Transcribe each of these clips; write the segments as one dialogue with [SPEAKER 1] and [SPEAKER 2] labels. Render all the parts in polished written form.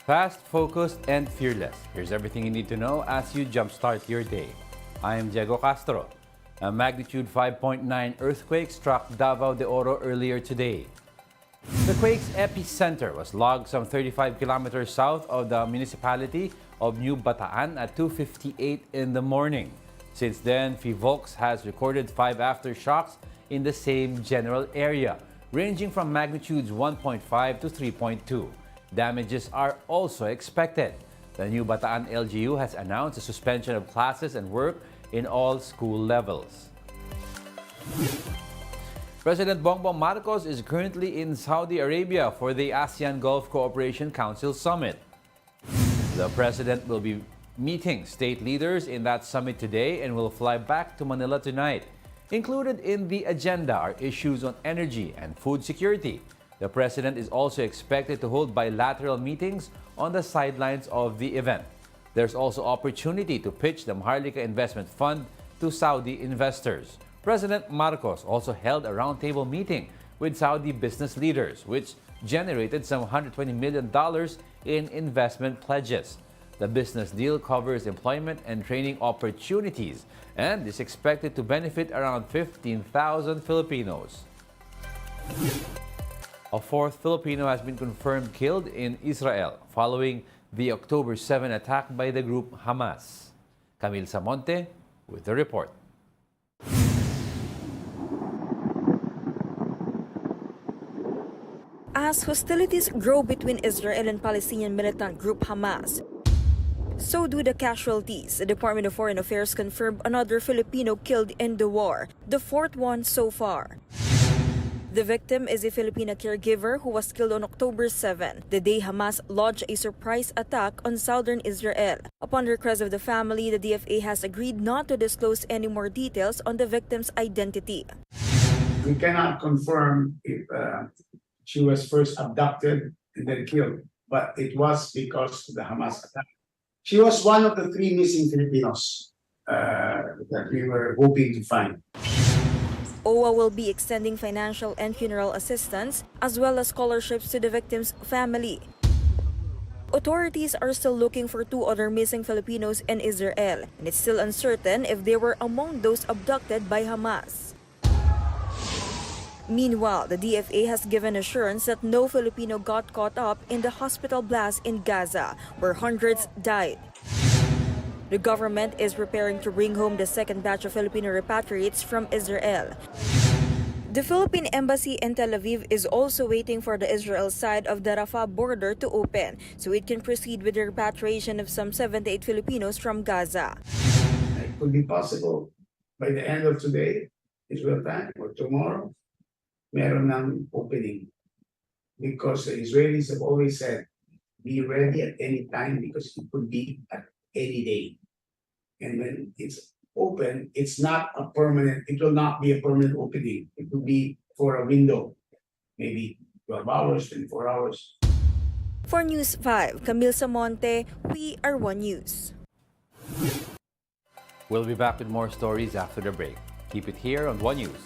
[SPEAKER 1] Fast, focused, and fearless. Here's everything you need to know as you jumpstart your day. I am Diego Castro. A magnitude 5.9 earthquake struck Davao de Oro earlier today. The quake's epicenter was logged some 35 kilometers south of the municipality of New Bataan at 2:58 in the morning. Since then, PHIVOLCS has recorded 5 aftershocks in the same general area, ranging from magnitudes 1.5 to 3.2. Damages are also expected. The New Bataan LGU has announced a suspension of classes and work in all school levels. President Bongbong Marcos is currently in Saudi Arabia for the ASEAN-Gulf Cooperation Council Summit. The president will be meeting state leaders in that summit today and will fly back to Manila tonight. Included in the agenda are issues on energy and food security. The president is also expected to hold bilateral meetings on the sidelines of the event. There's also opportunity to pitch the Maharlika Investment Fund to Saudi investors. President Marcos also held a roundtable meeting with Saudi business leaders, which generated some $120 million in investment pledges. The business deal covers employment and training opportunities and is expected to benefit around 15,000 Filipinos. A fourth Filipino has been confirmed killed in Israel following the October 7 attack by the group Hamas. Camille Samonte with the report.
[SPEAKER 2] As hostilities grow between Israel and Palestinian militant group Hamas, so do the casualties. The Department of Foreign Affairs confirmed another Filipino killed in the war, the fourth one so far. The victim is a Filipino caregiver who was killed on October 7, the day Hamas launched a surprise attack on southern Israel. Upon the request of the family, the DFA has agreed not to disclose any more details on the victim's identity.
[SPEAKER 3] We cannot confirm if she was first abducted and then killed, but it was because of the Hamas attack. She was one of the 3 missing Filipinos that we were hoping to find.
[SPEAKER 2] OWA will be extending financial and funeral assistance as well as scholarships to the victim's family. Authorities are still looking for 2 other missing Filipinos in Israel, and it's still uncertain if they were among those abducted by Hamas. Meanwhile, the DFA has given assurance that no Filipino got caught up in the hospital blast in Gaza, where hundreds died. The government is preparing to bring home the second batch of Filipino repatriates from Israel. The Philippine Embassy in Tel Aviv is also waiting for the Israel side of the Rafah border to open so it can proceed with the repatriation of some 78 Filipinos from Gaza.
[SPEAKER 3] It could be possible by the end of today, Israel time, or tomorrow, meron ng opening. Because the Israelis have always said, be ready at any time because it could be at any day. And when it's open, it's not a permanent, it will not be a permanent opening. It will be for a window, maybe 12 hours, 24 hours.
[SPEAKER 2] For News 5, Camille Samonte, we are One News.
[SPEAKER 1] We'll be back with more stories after the break. Keep it here on One News.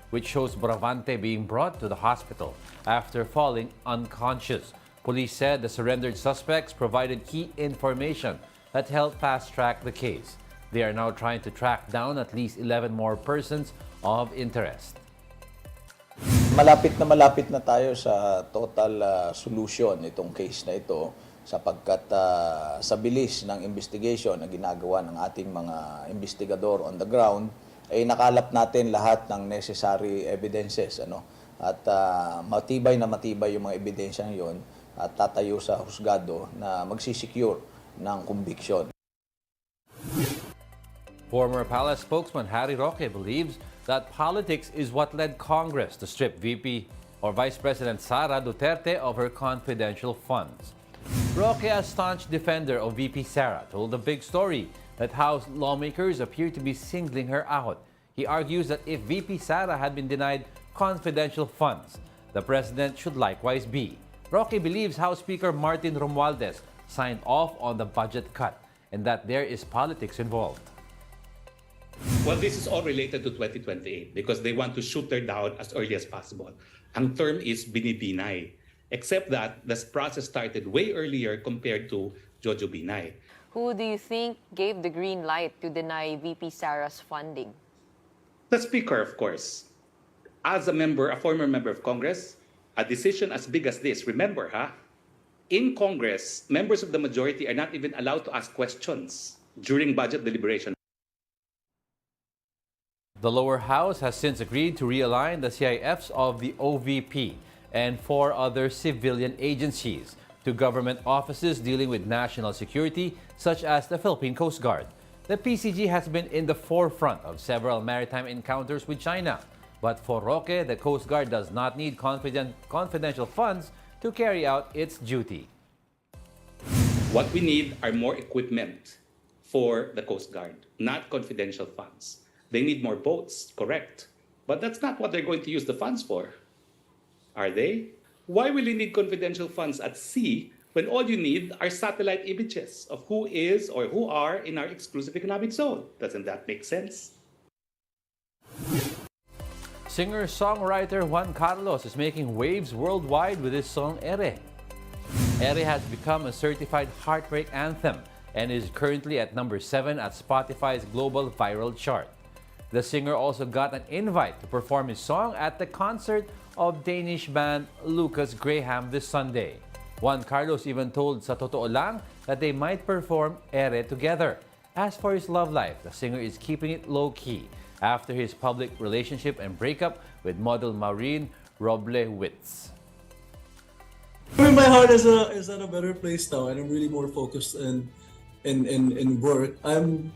[SPEAKER 1] which shows Bravante being brought to the hospital after falling unconscious. Police said the surrendered suspects provided key information that helped fast-track the case. They are now trying to track down at least 11 more persons of interest.
[SPEAKER 4] Malapit na tayo sa total solution itong case na ito sapagkat sa bilis ng investigation na ginagawa ng ating mga investigador on the ground ay nakalap natin lahat ng necessary evidences at matibay yung mga ebidensyang yon at tatayo sa husgado na magsisecure ng conviction.
[SPEAKER 1] Former Palace spokesman Harry Roque believes that politics is what led Congress to strip VP or Vice President Sara Duterte of her confidential funds. Roque, a staunch defender of VP Sara, told the big story that House lawmakers appear to be singling her out. He argues that if VP Sara had been denied confidential funds, the president should likewise be. Roque believes House Speaker Martin Romualdez signed off on the budget cut and that there is politics involved.
[SPEAKER 5] Well, this is all related to 2028 because they want to shoot her down as early as possible. Ang term is binibinay, except that the process started way earlier compared to Jojo Binay.
[SPEAKER 6] Who do you think gave the green light to deny VP Sara's funding?
[SPEAKER 5] The Speaker, of course. As a former member of Congress, a decision as big as this, remember, in Congress, members of the majority are not even allowed to ask questions during budget deliberation.
[SPEAKER 1] The lower house has since agreed to realign the CIFs of the OVP and 4 other civilian agencies to government offices dealing with national security, such as the Philippine Coast Guard. The PCG has been in the forefront of several maritime encounters with China. But for Roque, the Coast Guard does not need confidential funds to carry out its duty.
[SPEAKER 5] What we need are more equipment for the Coast Guard, not confidential funds. They need more boats, correct. But that's not what they're going to use the funds for. Are they? Why will you need confidential funds at sea when all you need are satellite images of who is or who are in our exclusive economic zone? Doesn't that make sense?
[SPEAKER 1] Singer-songwriter Juan Carlos is making waves worldwide with his song Ere. Ere has become a certified heartbreak anthem and is currently at number 7 at Spotify's global viral chart. The singer also got an invite to perform his song at the concert of Danish band Lucas Graham this Sunday. Juan Carlos even told Sa Totoo Lang that they might perform Ere together. As for his love life, the singer is keeping it low-key after his public relationship and breakup with model Maureen Roble-Witz.
[SPEAKER 7] My heart is at a better place now, and I'm really more focused in work. I'm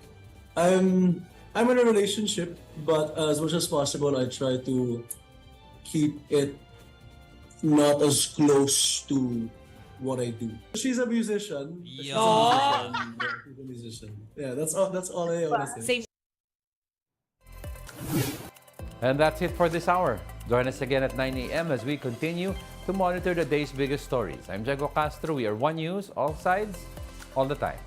[SPEAKER 7] in a relationship, but as much as possible, I try to keep it not as close to what I do. She's a musician. She's a musician. Yeah, that's all I want to say.
[SPEAKER 1] And that's it for this hour. Join us again at 9 a.m. as we continue to monitor the day's biggest stories. I'm Jago Castro. We are One News, all sides, all the time.